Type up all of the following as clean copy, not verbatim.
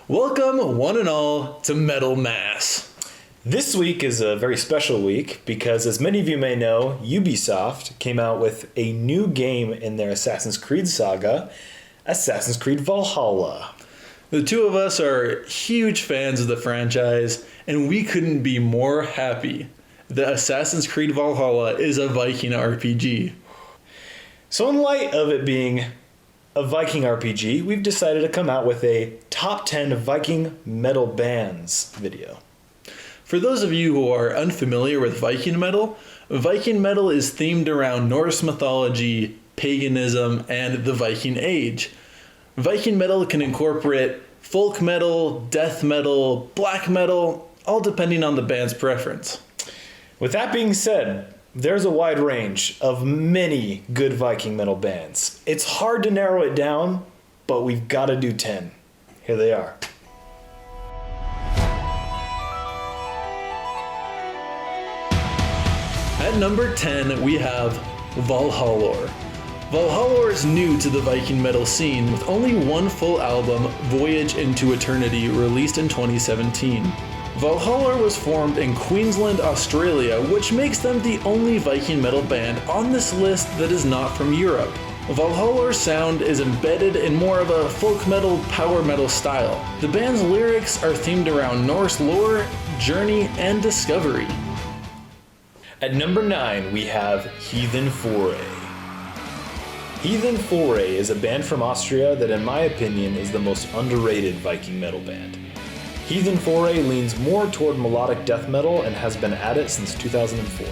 Welcome, one and all, to Metal Mass. This week is a very special week because, as many of you may know, Ubisoft came out with a new game in their Assassin's Creed saga, Assassin's Creed Valhalla. The two of us are huge fans of the franchise, and we couldn't be more happy that Assassin's Creed Valhalla is a Viking RPG. So in light of it being a Viking RPG, we've decided to come out with a top 10 Viking Metal Bands video. For those of you who are unfamiliar with Viking metal is themed around Norse mythology, paganism, and the Viking Age. Viking metal can incorporate folk metal, death metal, black metal, all depending on the band's preference. With that being said, there's a wide range of many good Viking metal bands. It's hard to narrow it down, but we've got to do 10. Here they are. At number 10, we have Valhalore. Valhalore is new to the Viking metal scene with only one full album, Voyage into Eternity, released in 2017. Valhalore was formed in Queensland, Australia, which makes them the only Viking metal band on this list that is not from Europe. Valhalore's sound is embedded in more of a folk metal, power metal style. The band's lyrics are themed around Norse lore, journey, and discovery. At number 9, we have Heathen Foray. Heathen Foray is a band from Austria that, in my opinion, is the most underrated Viking metal band. Heathen Foray leans more toward melodic death metal and has been at it since 2004.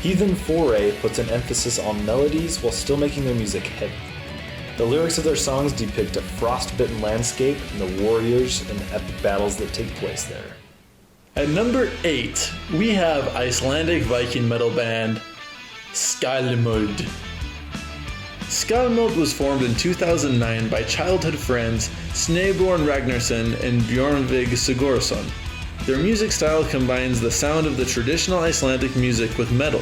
Heathen Foray puts an emphasis on melodies while still making their music heavy. The lyrics of their songs depict a frostbitten landscape and the warriors and epic battles that take place there. At number 8, we have Icelandic Viking metal band Skalmold. Skalmold was formed in 2009 by childhood friends Snæbjørn Ragnarsson and Bjørnvig Sigurðsson. Their music style combines the sound of the traditional Icelandic music with metal.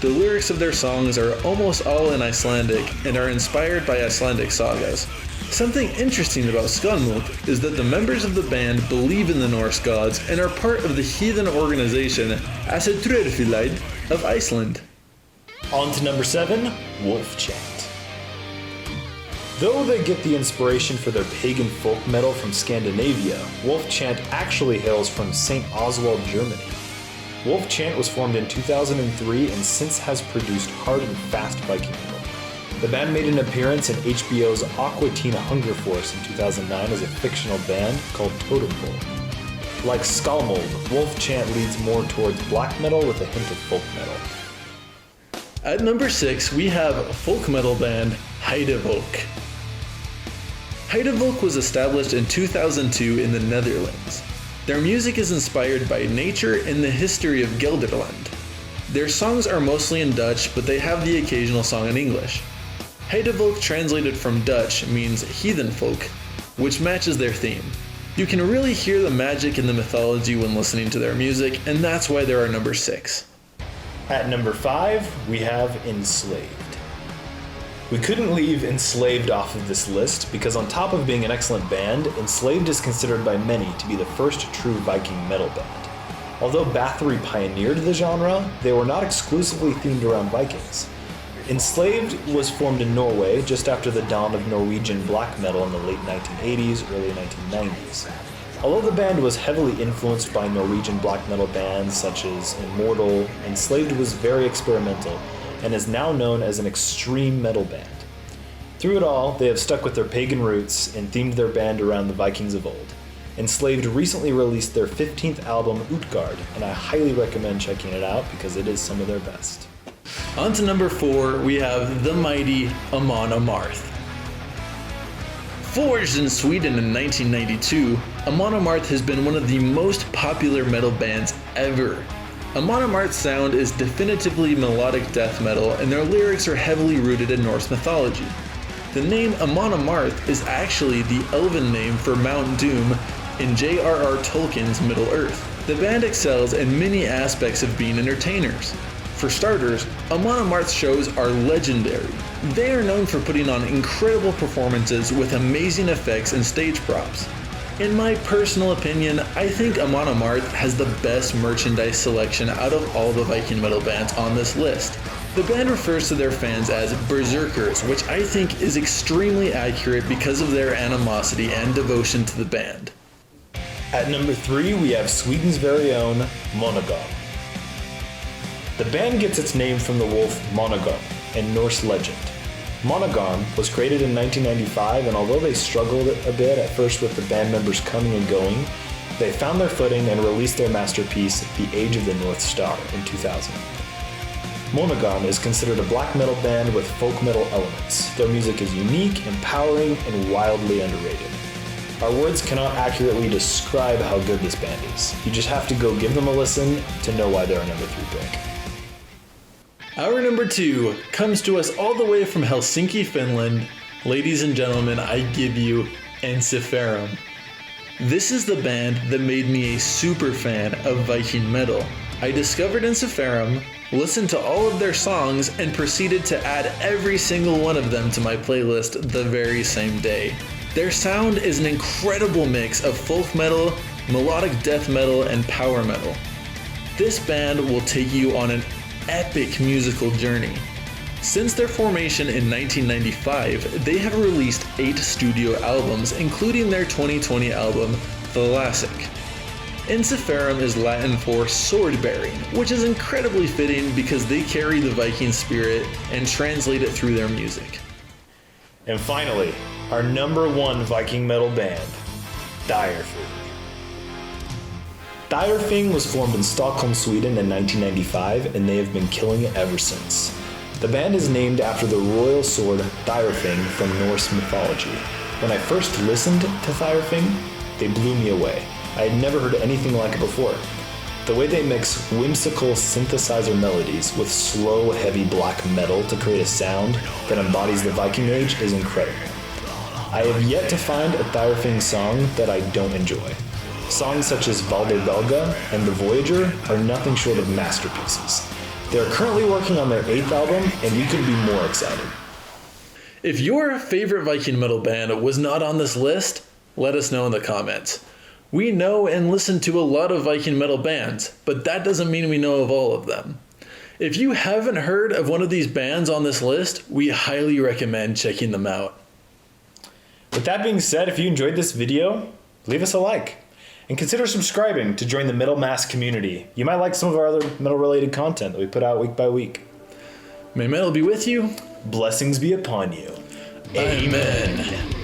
The lyrics of their songs are almost all in Icelandic and are inspired by Icelandic sagas. Something interesting about Skalmold is that the members of the band believe in the Norse gods and are part of the heathen organization Thyrfing of Iceland. On to number 7, Wolfchant. Though they get the inspiration for their pagan folk metal from Scandinavia, Wolfchant actually hails from St. Oswald, Germany. Wolfchant was formed in 2003 and since has produced hard and fast Viking metal. The band made an appearance in HBO's Aqua Teen Hunger Force in 2009 as a fictional band called Totem Pole. Like Skalmold, Wolfchant leads more towards black metal with a hint of folk metal. At number 6, we have folk metal band Heidevolk. Heidevolk was established in 2002 in the Netherlands. Their music is inspired by nature and the history of Gelderland. Their songs are mostly in Dutch, but they have the occasional song in English. Heidevolk, translated from Dutch, means heathen folk, which matches their theme. You can really hear the magic and the mythology when listening to their music, and that's why they're our number 6. At number 5, we have Enslaved. We couldn't leave Enslaved off of this list because on top of being an excellent band, Enslaved is considered by many to be the first true Viking metal band. Although Bathory pioneered the genre, they were not exclusively themed around Vikings. Enslaved was formed in Norway just after the dawn of Norwegian black metal in the late 1980s, early 1990s. Although the band was heavily influenced by Norwegian black metal bands such as Immortal, Enslaved was very experimental and is now known as an extreme metal band. Through it all, they have stuck with their pagan roots and themed their band around the Vikings of old. Enslaved recently released their 15th album, Utgard, and I highly recommend checking it out because it is some of their best. On to number 4, we have the mighty Amon Amarth. Forged in Sweden in 1992, Amon Amarth has been one of the most popular metal bands ever. Amon Amarth's sound is definitively melodic death metal, and their lyrics are heavily rooted in Norse mythology. The name Amon Amarth is actually the elven name for Mount Doom in J.R.R. Tolkien's Middle-earth. The band excels in many aspects of being entertainers. For starters, Amon Amarth's shows are legendary. They are known for putting on incredible performances with amazing effects and stage props. In my personal opinion, I think Amon Amarth has the best merchandise selection out of all the Viking metal bands on this list. The band refers to their fans as berserkers, which I think is extremely accurate because of their animosity and devotion to the band. At number 3, we have Sweden's very own Monogam. The band gets its name from the wolf Monogam in Norse legend. Monogam was created in 1995, and although they struggled a bit at first with the band members coming and going, they found their footing and released their masterpiece, The Age of the North Star, in 2000. Monogam is considered a black metal band with folk metal elements. Their music is unique, empowering, and wildly underrated. Our words cannot accurately describe how good this band is. You just have to go give them a listen to know why they're a number 3 pick. Our number 2 comes to us all the way from Helsinki, Finland. Ladies and gentlemen, I give you Ensiferum. This is the band that made me a super fan of Viking metal. I discovered Ensiferum, listened to all of their songs, and proceeded to add every single one of them to my playlist the very same day. Their sound is an incredible mix of folk metal, melodic death metal, and power metal. This band will take you on an epic musical journey. Since their formation in 1995, they have released 8 studio albums, including their 2020 album, Thalassic. Ensiferum is Latin for sword bearing, which is incredibly fitting because they carry the Viking spirit and translate it through their music. And finally, our number 1 Viking metal band, Thyrfing. Thyrfing was formed in Stockholm, Sweden in 1995, and they have been killing it ever since. The band is named after the royal sword Thyrfing from Norse mythology. When I first listened to Thyrfing, they blew me away. I had never heard anything like it before. The way they mix whimsical synthesizer melodies with slow, heavy black metal to create a sound that embodies the Viking Age is incredible. I have yet to find a Thyrfing song that I don't enjoy. Songs such as Valhalla and The Voyager are nothing short of masterpieces. They are currently working on their 8th album, and you could be more excited. If your favorite Viking metal band was not on this list, let us know in the comments. We know and listen to a lot of Viking metal bands, but that doesn't mean we know of all of them. If you haven't heard of one of these bands on this list, we highly recommend checking them out. With that being said, if you enjoyed this video, leave us a like. And consider subscribing to join the Metal Mass community. You might like some of our other metal-related content that we put out week by week. May metal be with you. Blessings be upon you. Amen.